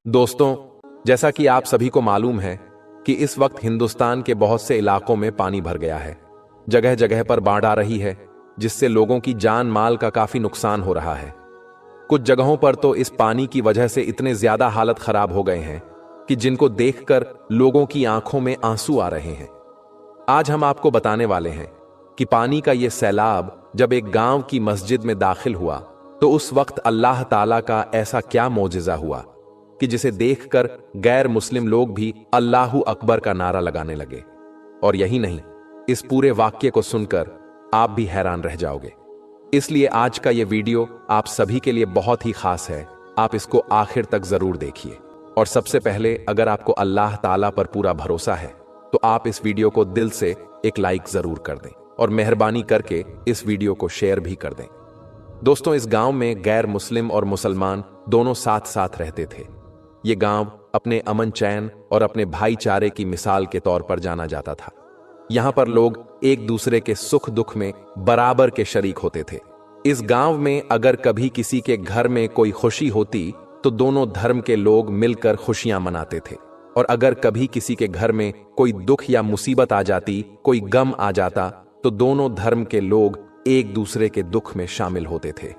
दोस्तों, जैसा कि आप सभी को मालूम है कि इस वक्त हिंदुस्तान के बहुत से इलाकों में पानी भर गया है। जगह जगह पर बाढ़ आ रही है, जिससे लोगों की जान माल का काफी नुकसान हो रहा है। कुछ जगहों पर तो इस पानी की वजह से इतने ज्यादा हालत खराब हो गए हैं कि जिनको देखकर लोगों की आंखों में आंसू आ रहे हैं। आज हम आपको बताने वाले हैं कि पानी का यह सैलाब जब एक गांव की मस्जिद में दाखिल हुआ तो उस वक्त अल्लाह ताला का ऐसा क्या मौजिज़ा हुआ कि जिसे देखकर गैर मुस्लिम लोग भी अल्लाहू अकबर का नारा लगाने लगे। और यही नहीं, इस पूरे वाक्य को सुनकर आप भी हैरान रह जाओगे। इसलिए आज का यह वीडियो आप सभी के लिए बहुत ही खास है। आप इसको आखिर तक जरूर देखिए। और सबसे पहले, अगर आपको अल्लाह ताला पर पूरा भरोसा है तो आप इस वीडियो को दिल से एक लाइक जरूर कर दें और मेहरबानी करके इस वीडियो को शेयर भी कर दें। दोस्तों, इस गांव में गैर मुस्लिम और मुसलमान दोनों साथ साथ रहते थे। ये गांव अपने अमन चैन और अपने भाईचारे की मिसाल के तौर पर जाना जाता था। यहां पर लोग एक दूसरे के सुख दुख में बराबर के शरीक होते थे। इस गांव में अगर कभी किसी के घर में कोई खुशी होती तो दोनों धर्म के लोग मिलकर खुशियां मनाते थे, और अगर कभी किसी के घर में कोई दुख या मुसीबत आ जाती, कोई गम आ जाता, तो दोनों धर्म के लोग एक दूसरे के दुख में शामिल होते थे।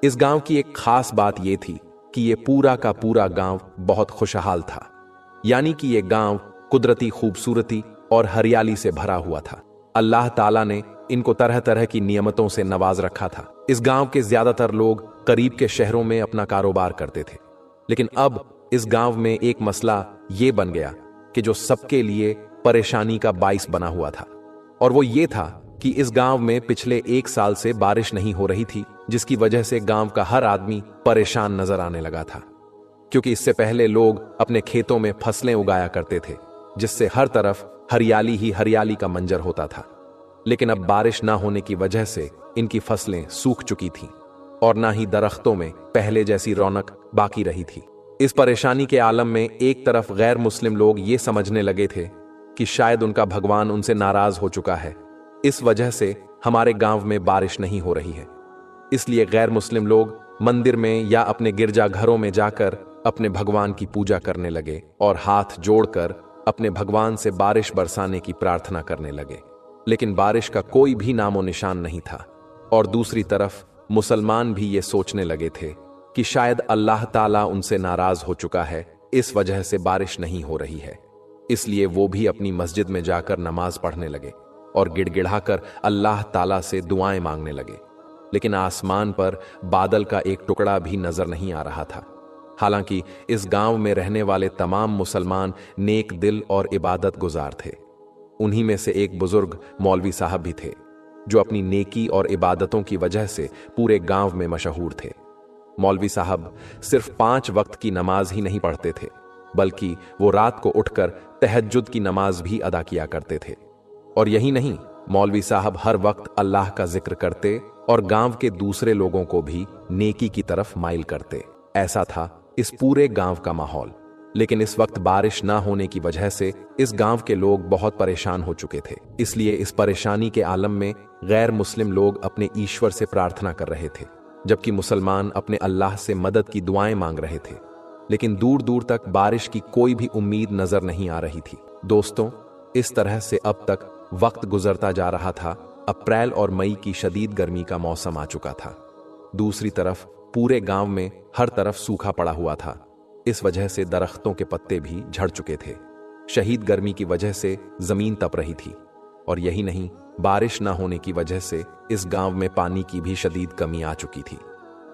इस गांव की एक खास बात यह थी कि यह पूरा का पूरा गांव बहुत खुशहाल था। यानी कि यह गांव कुदरती खूबसूरती और हरियाली से भरा हुआ था। अल्लाह ताला ने इनको तरह तरह की नियमतों से नवाज रखा था। इस गांव के ज्यादातर लोग करीब के शहरों में अपना कारोबार करते थे, लेकिन अब इस गांव में एक मसला यह बन गया कि जो सबके लिए परेशानी का बाइस बना हुआ था। और वो ये था कि इस गांव में पिछले 1 साल से बारिश नहीं हो रही थी, जिसकी वजह से गांव का हर आदमी परेशान नजर आने लगा था। क्योंकि इससे पहले लोग अपने खेतों में फसलें उगाया करते थे, जिससे हर तरफ हरियाली ही हरियाली का मंजर होता था। लेकिन अब बारिश ना होने की वजह से इनकी फसलें सूख चुकी थीं और ना ही दरख्तों में पहले जैसी रौनक बाकी रही थी। इस परेशानी के आलम में एक तरफ गैर मुस्लिम लोग ये समझने लगे थे कि शायद उनका भगवान उनसे नाराज हो चुका है, इस वजह से हमारे गांव में बारिश नहीं हो रही है। इसलिए गैर मुस्लिम लोग मंदिर में या अपने गिरजाघरों में जाकर अपने भगवान की पूजा करने लगे और हाथ जोड़कर अपने भगवान से बारिश बरसाने की प्रार्थना करने लगे। लेकिन बारिश का कोई भी नामो निशान नहीं था। और दूसरी तरफ मुसलमान भी ये सोचने लगे थे कि शायद अल्लाह ताला उनसे नाराज हो चुका है, इस वजह से बारिश नहीं हो रही है। इसलिए वो भी अपनी मस्जिद में जाकर नमाज पढ़ने लगे और गिड़गिड़ाकर अल्लाह ताला से दुआएं मांगने लगे। लेकिन आसमान पर बादल का एक टुकड़ा भी नजर नहीं आ रहा था। हालांकि इस गांव में रहने वाले तमाम मुसलमान नेक दिल और इबादत गुजार थे। उन्हीं में से एक बुजुर्ग मौलवी साहब भी थे, जो अपनी नेकी और इबादतों की वजह से पूरे गांव में मशहूर थे। मौलवी साहब सिर्फ 5 वक्त की नमाज ही नहीं पढ़ते थे, बल्कि वो रात को उठकर तहज्जुद की नमाज भी अदा किया करते थे। और यही नहीं, मौलवी साहब हर वक्त अल्लाह का जिक्र करते और गांव के दूसरे लोगों को भी नेकी की तरफ माइल करते। ऐसा था इस पूरे गांव का माहौल। लेकिन इस वक्त बारिश ना होने की वजह से इस गांव के लोग बहुत परेशान हो चुके थे। इसलिए इस परेशानी के आलम में गैर मुस्लिम लोग अपने ईश्वर से प्रार्थना कर रहे थे, जबकि मुसलमान अपने अल्लाह से मदद की दुआएं मांग रहे थे। लेकिन दूर दूर तक बारिश की कोई भी उम्मीद नजर नहीं आ रही थी। दोस्तों, इस तरह से अब तक वक्त गुजरता जा रहा था। अप्रैल और मई की शदीद गर्मी का मौसम आ चुका था। दूसरी तरफ पूरे गांव में हर तरफ सूखा पड़ा हुआ था। इस वजह से दरख्तों के पत्ते भी झड़ चुके थे। शदीद गर्मी की वजह से जमीन तप रही थी। और यही नहीं, बारिश ना होने की वजह से इस गांव में पानी की भी शदीद कमी आ चुकी थी।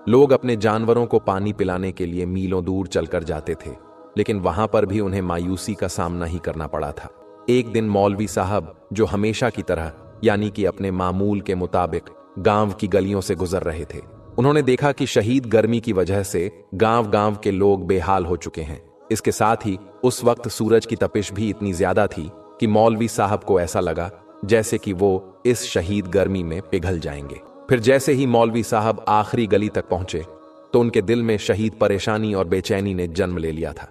लोग अपने जानवरों को पानी पिलाने के लिए मीलों दूर चलकर जाते थे, लेकिन वहां पर भी उन्हें मायूसी का सामना ही करना पड़ा था। एक दिन मौलवी साहब, जो हमेशा की तरह यानी कि अपने मामूल के मुताबिक गांव की गलियों से गुजर रहे थे, उन्होंने देखा कि शदीद गर्मी की वजह से गांव गांव के लोग बेहाल हो चुके हैं। इसके साथ ही उस वक्त सूरज की तपिश भी इतनी ज्यादा थी कि मौलवी साहब को ऐसा लगा जैसे कि वो इस शदीद गर्मी में पिघल जाएंगे। फिर जैसे ही मौलवी साहब आखिरी गली तक पहुंचे तो उनके दिल में शदीद परेशानी और बेचैनी ने जन्म ले लिया था।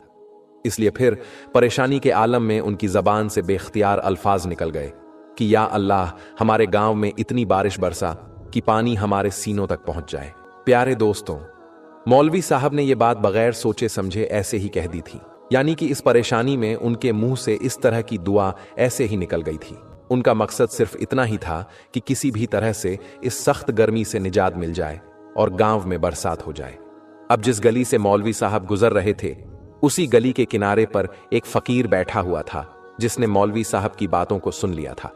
इसलिए फिर परेशानी के आलम में उनकी जबान से बेख्तियार अल्फाज निकल गए कि या अल्लाह, हमारे गांव में इतनी बारिश बरसा कि पानी हमारे सीनों तक पहुंच जाए। प्यारे दोस्तों, मौलवी साहब ने यह बात बगैर सोचे समझे ऐसे ही कह दी थी, यानी कि इस परेशानी में उनके मुंह से इस तरह की दुआ ऐसे ही निकल गई थी। उनका मकसद सिर्फ इतना ही था कि किसी भी तरह से इस सख्त गर्मी से निजात मिल जाए और गांव में बरसात हो जाए। अब जिस गली से मौलवी साहब गुजर रहे थे, उसी गली के किनारे पर एक फकीर बैठा हुआ था, जिसने मौलवी साहब की बातों को सुन लिया था।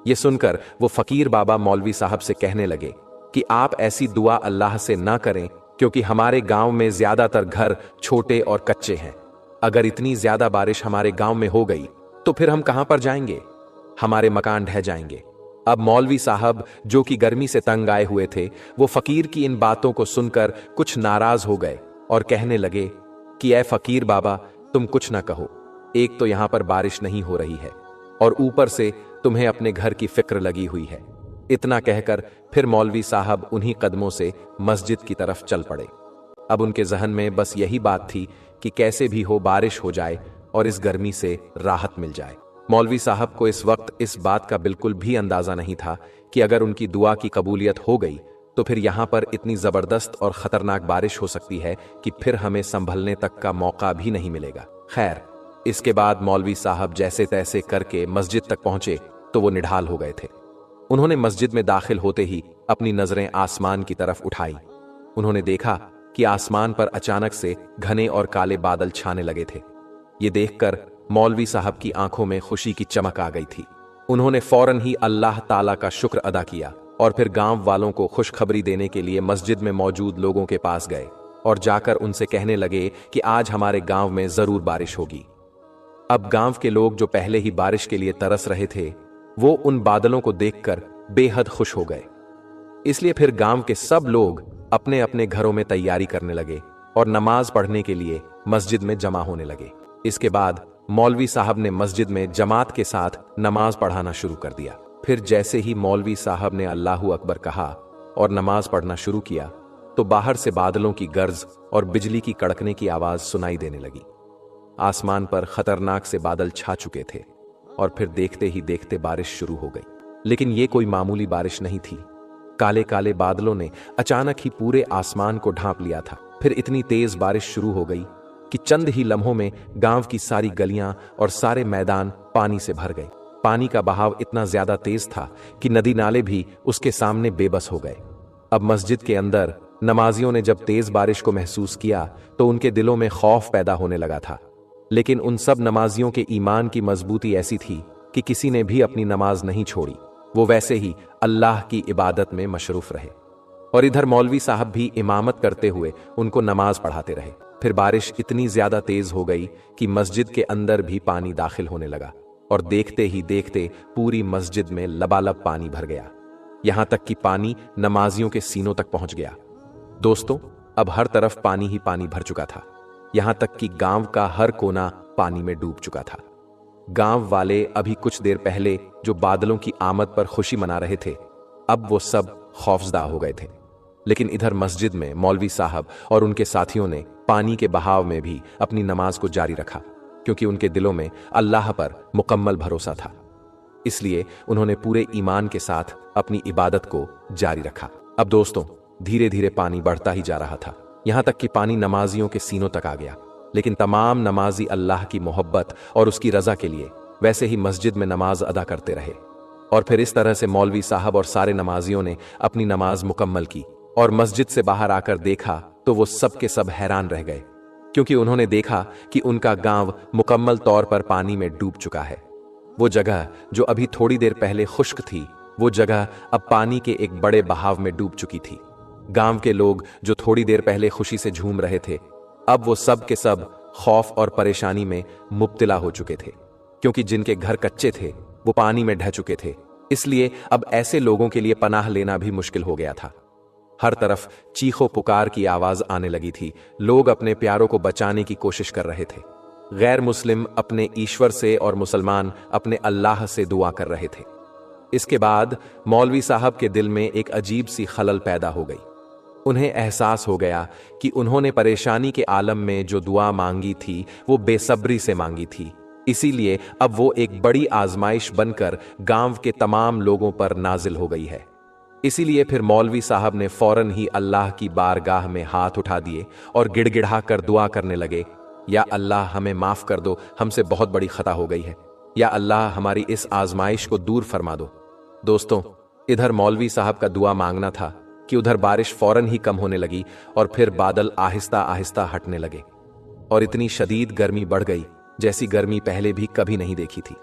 यह सुनकर वो फकीर बाबा मौलवी साहब से कहने लगे कि आप ऐसी दुआ अल्लाह से ना करें, क्योंकि हमारे गांव में ज्यादातर घर छोटे और कच्चे हैं। अगर इतनी ज्यादा बारिश हमारे गांव में हो गई तो फिर हम कहां पर जाएंगे? हमारे मकान ढह जाएंगे। अब मौलवी साहब, जो कि गर्मी से तंग आए हुए थे, वो फकीर की इन बातों को सुनकर कुछ नाराज हो गए और कहने लगे कि ऐ फकीर बाबा, तुम कुछ ना कहो। एक तो यहां पर बारिश नहीं हो रही है और ऊपर से तुम्हें अपने घर की फिक्र लगी हुई है। इतना कहकर फिर मौलवी साहब उन्हीं कदमों से मस्जिद की तरफ चल पड़े। अब उनके जहन में बस यही बात थी कि कैसे भी हो बारिश हो जाए और इस गर्मी से राहत मिल जाए। मौलवी साहब को इस वक्त इस बात का बिल्कुल भी अंदाजा नहीं था कि अगर उनकी दुआ की कबूलियत हो गई तो फिर यहां पर इतनी जबरदस्त और खतरनाक बारिश हो सकती है कि फिर हमें संभलने तक का मौका भी नहीं मिलेगा। खैर, इसके बाद मौलवी साहब जैसे तैसे करके मस्जिद तक पहुंचे तो वो निढाल हो गए थे। उन्होंने मस्जिद में दाखिल होते ही अपनी नजरें आसमान की तरफ उठाई। उन्होंने देखा कि आसमान पर अचानक से घने और काले बादल छाने लगे थे। ये देखकर मौलवी साहब की आंखों में खुशी की चमक आ गई थी। उन्होंने फौरन ही अल्लाह ताला का शुक्र अदा किया और फिर गांव वालों को खुशखबरी देने के लिए मस्जिद में मौजूद लोगों के पास गए और जाकर उनसे कहने लगे कि आज हमारे गांव में जरूर बारिश होगी। अब गांव के लोग जो पहले ही बारिश के लिए तरस रहे थे, वो उन बादलों को देखकर बेहद खुश हो गए। इसलिए फिर गांव के सब लोग अपने अपने घरों में तैयारी करने लगे और नमाज पढ़ने के लिए मस्जिद में जमा होने लगे। इसके बाद मौलवी साहब ने मस्जिद में जमात के साथ नमाज पढ़ाना शुरू कर दिया। फिर जैसे ही मौलवी साहब ने अल्लाहू अकबर कहा और नमाज पढ़ना शुरू किया तो बाहर से बादलों की गर्ज और बिजली की कड़कने की आवाज सुनाई देने लगी। आसमान पर खतरनाक से बादल छा चुके थे और फिर देखते ही देखते बारिश शुरू हो गई। लेकिन ये कोई मामूली बारिश नहीं थी। काले काले बादलों ने अचानक ही पूरे आसमान को ढांप लिया था। फिर इतनी तेज बारिश शुरू हो गई कि चंद ही लम्हों में गांव की सारी गलियां और सारे मैदान पानी से भर गए। पानी का बहाव इतना ज्यादा तेज था कि नदी नाले भी उसके सामने बेबस हो गए। अब मस्जिद के अंदर नमाजियों ने जब तेज बारिश को महसूस किया तो उनके दिलों में खौफ पैदा होने लगा था। लेकिन उन सब नमाजियों के ईमान की मजबूती ऐसी थी कि किसी ने भी अपनी नमाज नहीं छोड़ी। वो वैसे ही अल्लाह की इबादत में मशरूफ रहे और इधर मौलवी साहब भी इमामत करते हुए उनको नमाज पढ़ाते रहे। फिर बारिश इतनी ज्यादा तेज हो गई कि मस्जिद के अंदर भी पानी दाखिल होने लगा और देखते ही देखते पूरी मस्जिद में लबालब पानी भर गया। यहां तक कि पानी नमाजियों के सीनों तक पहुंच गया। दोस्तों, अब हर तरफ पानी ही पानी भर चुका था। यहां तक कि गांव का हर कोना पानी में डूब चुका था। गांव वाले अभी कुछ देर पहले जो बादलों की आमद पर खुशी मना रहे थे, अब वो सब खौफजदा हो गए थे। लेकिन इधर मस्जिद में मौलवी साहब और उनके साथियों ने पानी के बहाव में भी अपनी नमाज को जारी रखा, क्योंकि उनके दिलों में अल्लाह पर मुकम्मल भरोसा था। इसलिए उन्होंने पूरे ईमान के साथ अपनी इबादत को जारी रखा। अब दोस्तों, धीरे धीरे पानी बढ़ता ही जा रहा था, यहां तक कि पानी नमाजियों के सीनों तक आ गया। लेकिन तमाम नमाजी अल्लाह की मोहब्बत और उसकी रजा के लिए वैसे ही मस्जिद में नमाज अदा करते रहे। और फिर इस तरह से मौलवी साहब और सारे नमाजियों ने अपनी नमाज मुकम्मल की और मस्जिद से बाहर आकर देखा तो वो सब के सब हैरान रह गए, क्योंकि उन्होंने देखा कि उनका गांव मुकम्मल तौर पर पानी में डूब चुका है। वो जगह जो अभी थोड़ी देर पहले खुश्क थी, वो जगह अब पानी के एक बड़े बहाव में डूब चुकी थी। गांव के लोग जो थोड़ी देर पहले खुशी से झूम रहे थे, अब वो सब के सब खौफ और परेशानी में मुब्तला हो चुके थे, क्योंकि जिनके घर कच्चे थे वो पानी में ढह चुके थे। इसलिए अब ऐसे लोगों के लिए पनाह लेना भी मुश्किल हो गया था। हर तरफ चीखों पुकार की आवाज आने लगी थी। लोग अपने प्यारों को बचाने की कोशिश कर रहे थे। गैर मुस्लिम अपने ईश्वर से और मुसलमान अपने अल्लाह से दुआ कर रहे थे। इसके बाद मौलवी साहब के दिल में एक अजीब सी खलल पैदा हो गई। उन्हें एहसास हो गया कि उन्होंने परेशानी के आलम में जो दुआ मांगी थी वो बेसब्री से मांगी थी। इसीलिए अब वो एक बड़ी आजमाइश बनकर गांव के तमाम लोगों पर नाजिल हो गई है। इसीलिए फिर मौलवी साहब ने फौरन ही अल्लाह की बारगाह में हाथ उठा दिए और गिड़गिड़ा कर दुआ करने लगे, या अल्लाह हमें माफ कर दो, हमसे बहुत बड़ी खता हो गई है। या अल्लाह हमारी इस आजमाइश को दूर फरमा दो। दोस्तों, इधर मौलवी साहब का दुआ मांगना था कि उधर बारिश फौरन ही कम होने लगी और फिर बादल आहिस्ता आहिस्ता हटने लगे और इतनी शदीद गर्मी बढ़ गई जैसी गर्मी पहले भी कभी नहीं देखी थी।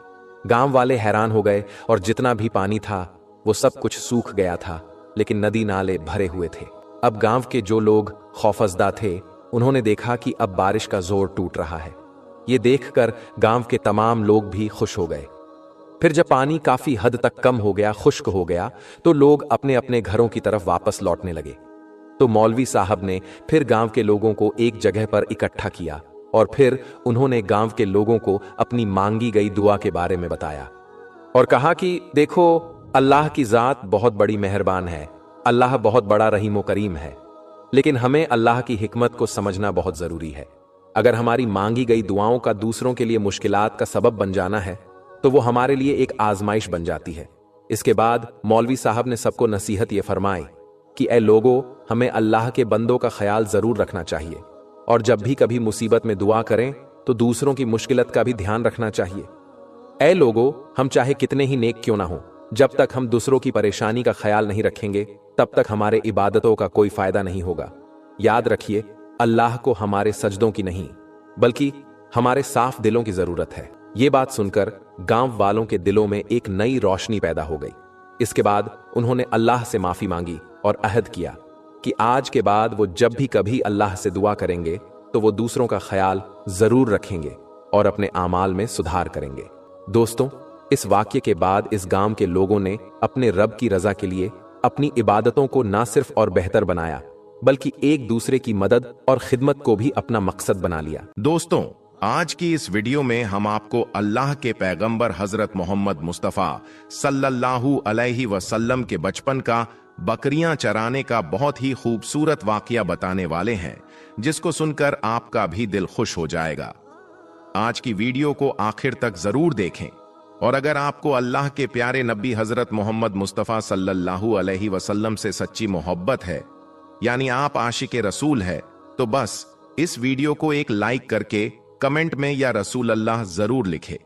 गांव वाले हैरान हो गए और जितना भी पानी था वो सब कुछ सूख गया था, लेकिन नदी नाले भरे हुए थे। अब गांव के जो लोग खौफजदा थे उन्होंने देखा कि अब बारिश का जोर टूट रहा है। ये देखकर गांव के तमाम लोग भी खुश हो गए। फिर जब पानी काफी हद तक कम हो गया, खुश्क हो गया, तो लोग अपने अपने घरों की तरफ वापस लौटने लगे। तो मौलवी साहब ने फिर गांव के लोगों को एक जगह पर इकट्ठा किया और फिर उन्होंने गांव के लोगों को अपनी मांगी गई दुआ के बारे में बताया और कहा कि देखो, अल्लाह की जात बहुत बड़ी मेहरबान है, अल्लाह बहुत बड़ा रहीम व करीम है, लेकिन हमें अल्लाह की हिकमत को समझना बहुत जरूरी है। अगर हमारी मांगी गई दुआओं का दूसरों के लिए मुश्किलात का सबब बन जाना है तो वो हमारे लिए एक आजमाइश बन जाती है। इसके बाद मौलवी साहब ने सबको नसीहत ये फरमाई कि ए लोगों, हमें अल्लाह के बंदों का ख्याल जरूर रखना चाहिए और जब भी कभी मुसीबत में दुआ करें तो दूसरों की मुश्किलत का भी ध्यान रखना चाहिए। ए लोगों, हम चाहे कितने ही नेक क्यों ना हो, जब तक हम दूसरों की परेशानी का ख्याल नहीं रखेंगे तब तक हमारे इबादतों का कोई फायदा नहीं होगा। याद रखिए, अल्लाह को हमारे सजदों की नहीं बल्कि हमारे साफ दिलों की जरूरत है। ये बात सुनकर गांव वालों के दिलों में एक नई रोशनी पैदा हो गई। इसके बाद उन्होंने अल्लाह से माफी मांगी और अहद किया कि आज के बाद वो जब भी कभी अल्लाह से दुआ करेंगे तो वो दूसरों का ख्याल जरूर रखेंगे और अपने आमाल में सुधार करेंगे। दोस्तों, इस वाक्य के बाद इस गांव के लोगों ने अपने रब की रजा के लिए अपनी इबादतों को ना सिर्फ और बेहतर बनाया बल्कि एक दूसरे की मदद और खिदमत को भी अपना मकसद बना लिया। दोस्तों, आज की इस वीडियो में हम आपको अल्लाह के पैगंबर हजरत मोहम्मद मुस्तफ़ा सल्लल्लाहु अलैहि वसल्लम के बचपन का बकरियां चराने का बहुत ही खूबसूरत वाकया बताने वाले हैं, जिसको सुनकर आपका भी दिल खुश हो जाएगा। आज की वीडियो को आखिर तक जरूर देखें और अगर आपको अल्लाह के प्यारे नबी हजरत मोहम्मद मुस्तफ़ा सल्लल्लाहु अलैहि वसल्लम से सच्ची मोहब्बत है, यानी आप आशिक रसूल है, तो बस इस वीडियो को एक लाइक करके कमेंट में या रसूल अल्लाह जरूर लिखे।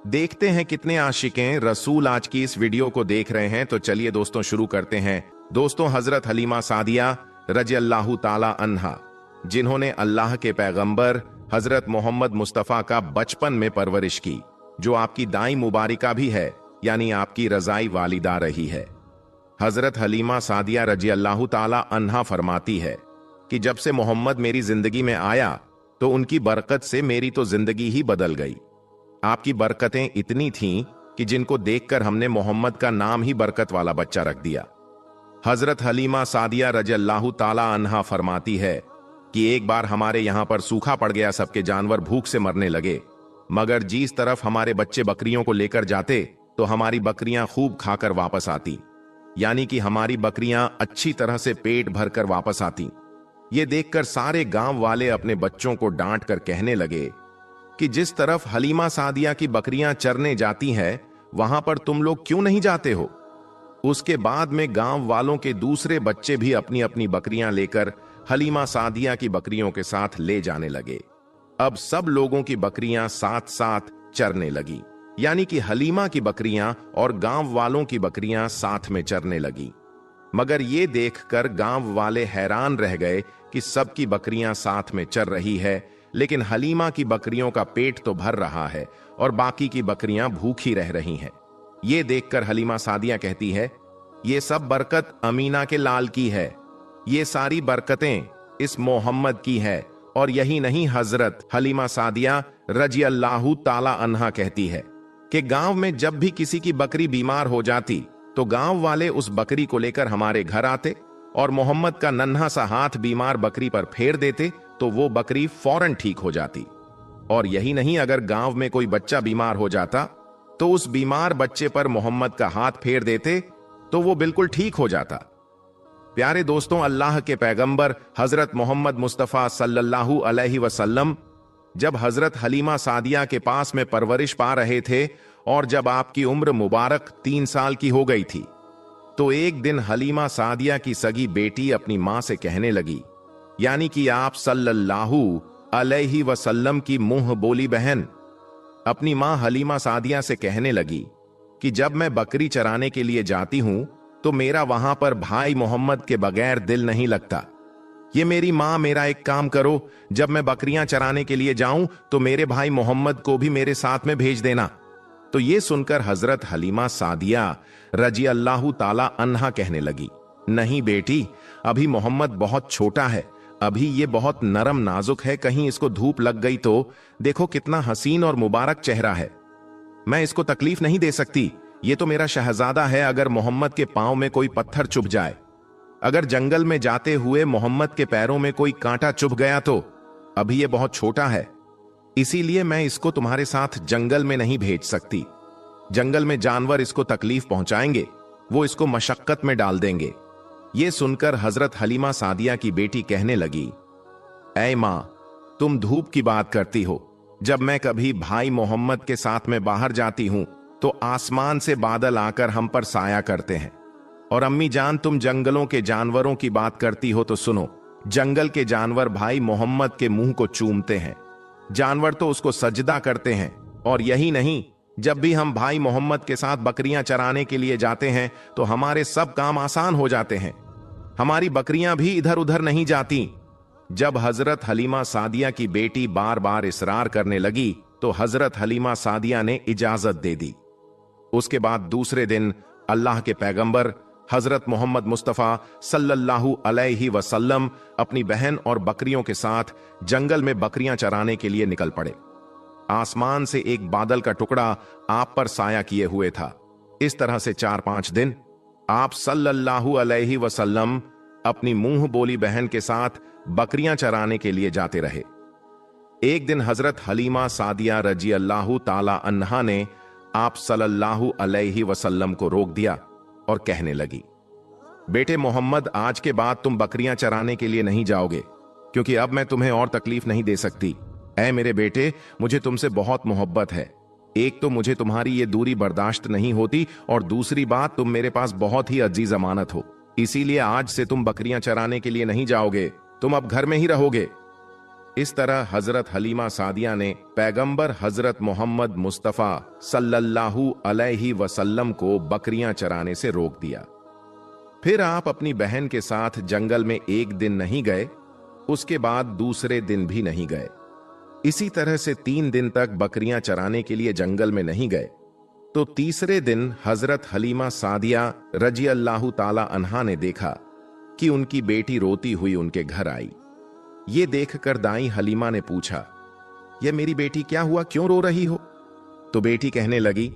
देखते हैं कितने आशिकें रसूल आज की इस वीडियो को देख रहे हैं। तो चलिए दोस्तों शुरू करते हैं। दोस्तों, हजरत हलीमा सादिया रजी अल्लाह ताला अन्हा, जिन्होंने अल्लाह के पैगंबर हजरत मोहम्मद मुस्तफ़ा का बचपन में परवरिश की, जो आपकी दाई मुबारिका भी है, यानी आपकी रजाई वालिदा रही है। हजरत हलीमा सादिया रजी अल्लाह ताला अन्हा फरमाती है कि जब से मोहम्मद मेरी जिंदगी में आया तो उनकी बरकत से मेरी तो जिंदगी ही बदल गई। आपकी बरकतें इतनी थीं कि जिनको देखकर हमने मोहम्मद का नाम ही बरकत वाला बच्चा रख दिया। हजरत हलीमा सादिया रजी अल्लाह ताला अन्हा फरमाती है कि एक बार हमारे यहां पर सूखा पड़ गया, सबके जानवर भूख से मरने लगे, मगर जिस तरफ हमारे बच्चे बकरियों को लेकर जाते तो हमारी बकरियां खूब खाकर वापस आती, यानी कि हमारी बकरियां अच्छी तरह से पेट भरकर वापस आती। ये देखकर सारे गांव वाले अपने बच्चों को डांट कर कहने लगे कि जिस तरफ हलीमा सादिया की बकरियां चरने जाती हैं, वहां पर तुम लोग क्यों नहीं जाते हो। उसके बाद में गांव वालों के दूसरे बच्चे भी अपनी अपनी बकरियां लेकर हलीमा सादिया की बकरियों के साथ ले जाने लगे। अब सब लोगों की बकरियां साथ साथ चरने लगी, यानी कि हलीमा की बकरियां और गांव वालों की बकरियां साथ में चरने लगी। मगर ये देखकर गांव वाले हैरान रह गए कि सबकी बकरियां साथ में चर रही है, लेकिन हलीमा की बकरियों का पेट तो भर रहा है और बाकी की बकरियां भूखी रह रही हैं। ये देखकर हलीमा सादिया कहती है, ये सब बरकत अमीना के लाल की है, ये सारी बरकतें इस मोहम्मद की है। और यही नहीं, हजरत हलीमा सादिया रजी अल्लाह ताला अन्हा कहती है कि गांव में जब भी किसी की बकरी बीमार हो जाती तो गांव वाले उस बकरी को लेकर हमारे घर आते और मोहम्मद का नन्हा सा हाथ बीमार बकरी पर फेर देते तो वो बकरी फौरन ठीक हो जाती। और यही नहीं, अगर गांव में कोई बच्चा बीमार हो जाता तो उस बीमार बच्चे पर मोहम्मद का हाथ फेर देते तो वो बिल्कुल ठीक हो जाता। प्यारे दोस्तों, अल्लाह के पैगंबर हजरत मोहम्मद मुस्तफ़ा सल्लल्लाहु अलैहि वसल्लम जब हजरत हलीमा सादिया के पास में परवरिश पा रहे थे और जब आपकी उम्र मुबारक 3 साल की हो गई थी, तो एक दिन हलीमा सादिया की सगी बेटी अपनी मां से कहने लगी, यानी कि आप सल्लल्लाहु अलैहि वसल्लम की मुंह बोली बहन, अपनी मां हलीमा सादिया से कहने लगी कि जब मैं बकरी चराने के लिए जाती हूं तो मेरा वहां पर भाई मोहम्मद के बगैर दिल नहीं लगता। ये मेरी मां, मेरा एक काम करो, जब मैं बकरियां चराने के लिए जाऊं तो मेरे भाई मोहम्मद को भी मेरे साथ में भेज देना। तो ये सुनकर हजरत हलीमा सादिया रजी अल्लाह ताला अन्हा कहने लगी, नहीं बेटी, अभी मोहम्मद बहुत छोटा है, अभी ये बहुत नरम नाजुक है, कहीं इसको धूप लग गई तो देखो कितना हसीन और मुबारक चेहरा है, मैं इसको तकलीफ नहीं दे सकती। ये तो मेरा शहजादा है, अगर मोहम्मद के पांव में कोई पत्थर चुभ जाए, अगर जंगल में जाते हुए मोहम्मद के पैरों में कोई कांटा चुभ गया तो अभी ये बहुत छोटा है, इसीलिए मैं इसको तुम्हारे साथ जंगल में नहीं भेज सकती। जंगल में जानवर इसको तकलीफ पहुंचाएंगे, वो इसको मशक्कत में डाल देंगे। ये सुनकर हजरत हलीमा सादिया की बेटी कहने लगी, ऐ मां, तुम धूप की बात करती हो, जब मैं कभी भाई मोहम्मद के साथ में बाहर जाती हूं तो आसमान से बादल आकर हम पर साया करते हैं। और अम्मी जान, तुम जंगलों के जानवरों की बात करती हो तो सुनो, जंगल के जानवर भाई मोहम्मद के मुंह को चूमते हैं, जानवर तो उसको सजदा करते हैं। और यही नहीं, जब भी हम भाई मोहम्मद के साथ बकरियां चराने के लिए जाते हैं तो हमारे सब काम आसान हो जाते हैं, हमारी बकरियां भी इधर उधर नहीं जाती। जब हजरत हलीमा सादिया की बेटी बार बार इसरार करने लगी तो हजरत हलीमा सादिया ने इजाजत दे दी। उसके बाद दूसरे दिन अल्लाह के पैगंबर हजरत मोहम्मद मुस्तफा सल्लल्लाहु अलैहि वसल्लम अपनी बहन और बकरियों के साथ जंगल में बकरियां चराने के लिए निकल पड़े। आसमान से एक बादल का टुकड़ा आप पर साया किए हुए था। इस तरह से 4-5 दिन आप सल्लल्लाहु अलैहि वसल्लम अपनी मुंह बोली बहन के साथ बकरियां चराने के लिए जाते रहे। एक दिन हजरत हलीमा सादिया रजी अल्लाह ताला अन्हा ने आप सल्लल्लाहु अलैहि वसल्लम को रोक दिया और कहने लगी, बेटे मोहम्मद, आज के बाद तुम बकरियां चराने के लिए नहीं जाओगे, क्योंकि अब मैं तुम्हें और तकलीफ नहीं दे सकती। ऐ मेरे बेटे, मुझे तुमसे बहुत मोहब्बत है। एक तो मुझे तुम्हारी ये दूरी बर्दाश्त नहीं होती, और दूसरी बात, तुम मेरे पास बहुत ही अजीज अमानत हो, इसीलिए आज से तुम बकरियां चराने के लिए नहीं जाओगे, तुम अब घर में ही रहोगे। इस तरह हजरत हलीमा सादिया ने पैगंबर हजरत मोहम्मद मुस्तफा सल्लल्लाहु अलैहि वसल्लम को बकरियां चराने से रोक दिया। फिर आप अपनी बहन के साथ जंगल में एक दिन नहीं गए, उसके बाद दूसरे दिन भी नहीं गए। इसी तरह से 3 दिन तक बकरियां चराने के लिए जंगल में नहीं गए। तो तीसरे दिन हजरत हलीमा सादिया रजी अल्लाह ताला अन्हा ने देखा कि उनकी बेटी रोती हुई उनके घर आई। ये देखकर दाई हलीमा ने पूछा, यह मेरी बेटी क्या हुआ, क्यों रो रही हो? तो बेटी कहने लगी,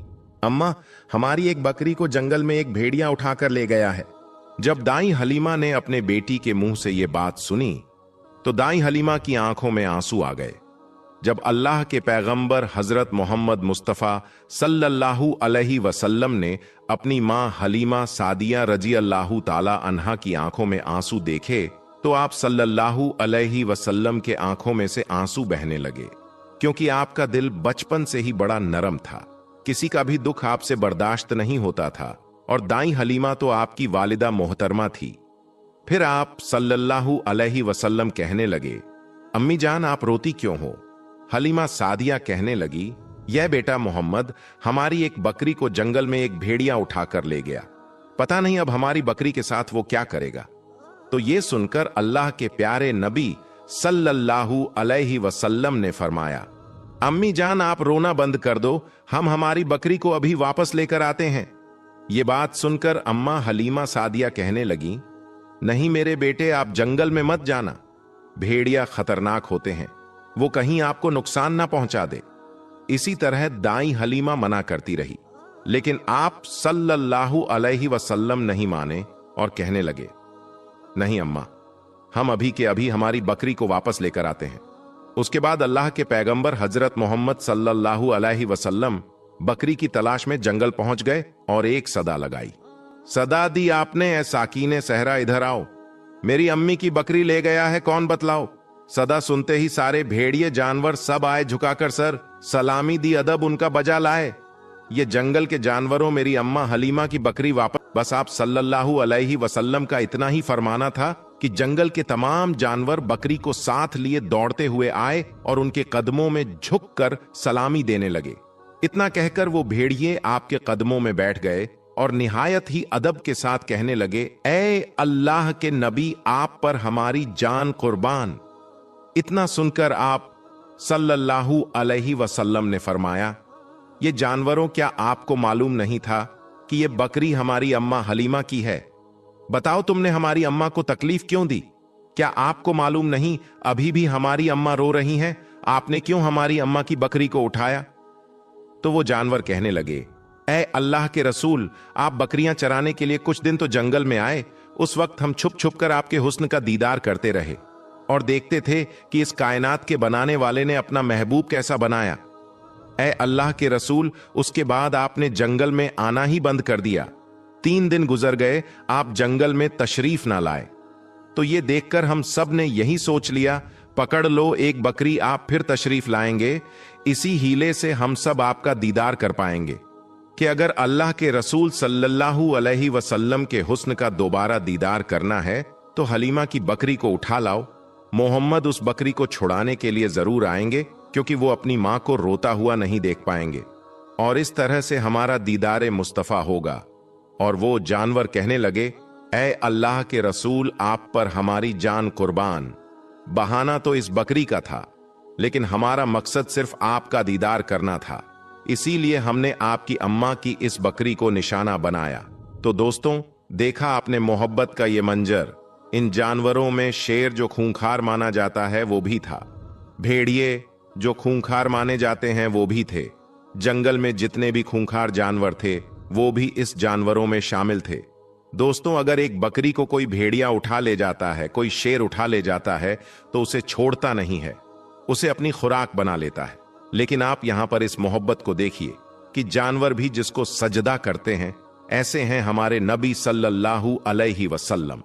अम्मा, हमारी एक बकरी को जंगल में एक भेड़िया उठाकर ले गया है। जब दाई हलीमा ने अपने बेटी के मुंह से यह बात सुनी तो दाई हलीमा की आंखों में आंसू आ गए। जब अल्लाह के पैगंबर हजरत मोहम्मद मुस्तफा सल्लल्लाहु अलैहि वसल्लम ने अपनी मां हलीमा सादिया रजी अल्लाह ताला अन्हा की आंखों में आंसू देखे तो आप सल्लल्लाहु अलैहि वसल्लम के आंखों में से आंसू बहने लगे, क्योंकि आपका दिल बचपन से ही बड़ा नरम था, किसी का भी दुख आपसे बर्दाश्त नहीं होता था, और दाई हलीमा तो आपकी वालिदा मोहतरमा थी। फिर आप सल्लल्लाहु अलैहि वसल्लम कहने लगे, अम्मी जान, आप रोती क्यों हो? हलीमा सादिया कहने लगी, यह बेटा मोहम्मद हमारी एक बकरी को जंगल में एक भेड़िया उठाकर ले गया, पता नहीं अब हमारी बकरी के साथ वो क्या करेगा। तो ये सुनकर अल्लाह के प्यारे नबी सल्लल्लाहु अलैहि वसल्लम ने फरमाया, अम्मी जान, आप रोना बंद कर दो, हम हमारी बकरी को अभी वापस लेकर आते हैं। ये बात सुनकर अम्मा हलीमा सादिया कहने लगी, नहीं मेरे बेटे, आप जंगल में मत जाना, भेड़िया खतरनाक होते हैं, वो कहीं आपको नुकसान ना पहुंचा दे। इसी तरह दाई हलीमा मना करती रही, लेकिन आप सल्लल्लाहु अलैहि वसल्लम नहीं माने और कहने लगे, नहीं अम्मा, हम अभी के अभी हमारी बकरी को वापस लेकर आते हैं। उसके बाद अल्लाह के पैगंबर हजरत मोहम्मद सल्लल्लाहु अलैहि वसल्लम बकरी की तलाश में जंगल पहुंच गए और एक सदा लगाई। सदा दी आपने, ऐ साकीने सहरा, इधर आओ, मेरी अम्मी की बकरी ले गया है, कौन बतलाओ। सदा सुनते ही सारे भेड़िए जानवर सब आए झुकाकर सर सलामी दी, अदब उनका बजा लाए। ये जंगल के जानवरों मेरी अम्मा हलीमा की बकरी वापस बस आप सल्लल्लाहु अलैहि वसल्लम का इतना ही फरमाना था कि जंगल के तमाम जानवर बकरी को साथ लिए दौड़ते हुए आए और उनके कदमों में झुककर सलामी देने लगे। इतना कहकर वो भेड़िए आपके कदमों में बैठ गए और निहायत ही अदब के साथ कहने लगे, ए अल्लाह के नबी, आप पर हमारी जान कुर्बान। इतना सुनकर आप सल्लल्लाहु अलैहि वसल्लम ने फरमाया, ये जानवरों, क्या आपको मालूम नहीं था कि ये बकरी हमारी अम्मा हलीमा की है? बताओ, तुमने हमारी अम्मा को तकलीफ क्यों दी? क्या आपको मालूम नहीं अभी भी हमारी अम्मा रो रही हैं? आपने क्यों हमारी अम्मा की बकरी को उठाया? तो वो जानवर कहने लगे, ए अल्लाह के रसूल, आप बकरियां चराने के लिए कुछ दिन तो जंगल में आए। उस वक्त हम छुप छुप कर आपके हुस्न का दीदार करते रहे और देखते थे कि इस कायनात के बनाने वाले ने अपना महबूब कैसा बनाया। ए अल्लाह के रसूल, उसके बाद आपने जंगल में आना ही बंद कर दिया। 3 दिन गुजर गए, आप जंगल में तशरीफ ना लाए। तो ये देखकर हम सब ने यही सोच लिया, पकड़ लो एक बकरी, आप फिर तशरीफ लाएंगे। इसी हीले से हम सब आपका दीदार कर पाएंगे कि अगर अल्लाह के रसूल सल्लल्लाहु अलैहि वसल्लम के हुस्न का दोबारा दीदार करना है तो हलीमा की बकरी को उठा लाओ। मोहम्मद उस बकरी को छुड़ाने के लिए जरूर आएंगे, क्योंकि वो अपनी मां को रोता हुआ नहीं देख पाएंगे, और इस तरह से हमारा दीदार मुस्तफा होगा। और वो जानवर कहने लगे, ए अल्लाह के रसूल, आप पर हमारी जान कुर्बान। बहाना तो इस बकरी का था, लेकिन हमारा मकसद सिर्फ आपका दीदार करना था, इसीलिए हमने आपकी अम्मा की इस बकरी को निशाना बनाया। तो दोस्तों, देखा आपने मोहब्बत का ये मंजर। इन जानवरों में शेर जो खूंखार माना जाता है वो भी था, भेड़िए जो खूंखार माने जाते हैं वो भी थे, जंगल में जितने भी खूंखार जानवर थे वो भी इस जानवरों में शामिल थे। दोस्तों, अगर एक बकरी को कोई भेड़िया उठा ले जाता है, कोई शेर उठा ले जाता है, तो उसे छोड़ता नहीं है, उसे अपनी खुराक बना लेता है। लेकिन आप यहां पर इस मोहब्बत को देखिए कि जानवर भी जिसको सजदा करते हैं, ऐसे हैं हमारे नबी सल्लल्लाहु अलैहि वसल्लम।